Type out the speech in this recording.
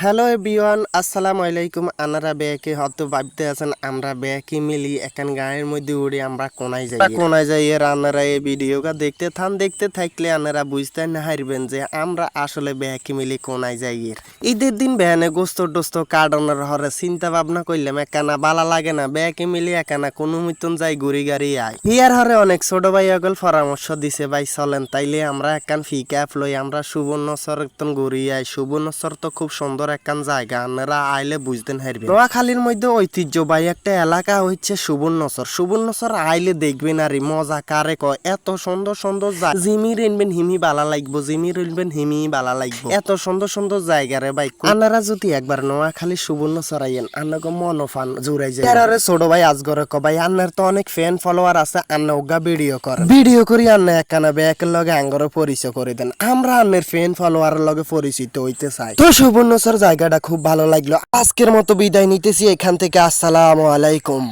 Hello everyone, আসসালামু আলাইকুম। আনারা ব্যাকে হয়তো ভাবতে আছেন আমরা ব্যাকে মিলি এখন গায়ের মধ্যে উড়ে আমরা কোনায় যাই এর আনারা এই ভিডিওটা দেখতে থাকলে আনারা বুঝতে না হারবেন যে আমরা আসলে ব্যাকে মিলি কোনায় যাই এর ঈদের দিন ব্যানে গোস্ত টোস্ত কাটানোর হরে চিন্তা ভাবনা করলাম একানা বালা লাগে না ব্যাকে মিলি একানা কোনো মতন যাই ঘুরি গাড়ি আয় হিয়ার হরে অনেক ছোট ভাই অগল পরামর্শ দিছে ভাই চলেন তাইলে আমরা একান ফি ক্যাপ লই আমরা সুবর্ণচর ঘুরি আই। সুবর্ণচর তো খুব সুন্দর একখান জায়গা, আপনারা আইলে বুঝতেন হারবেন। নোয়াখালীর মধ্যে ঐতিহ্যবাহী একটা এলাকা হচ্ছে সুবর্ণচর। সুবর্ণচর আইলে দেখবেন আর মজা কারে কয় এত সুন্দর সুন্দর জিমি রেনবেন হিমি বালা লাগবো, জিমি রেনবেন হিমি বালা লাগবো, এত সুন্দর সুন্দর জায়গা রে ভাই। আপনারা যদি একবার নোয়াখালী সুবর্ণচর আইয়েন আপনাকে মনোফান জুড়াই যায়। আরে ছোট ভাই আজগরে ক ভাই আন্নার তো অনেক ফ্যান ফলোয়ার আছে, আন্না ওগা ভিডিও করি আন্না একখানা ব্যাকের লগে আঙ্গরে পরিচয় করে দেন, আমরা আন্নের ফ্যান ফলোয়ার লগে পরিচিত হইতে চাই। তো সুবর্ণচর জায়গাটা খুব ভালো লাগলো। আজকের মতো বিদায় নিতেছি এখান থেকে। আসসালামু আলাইকুম।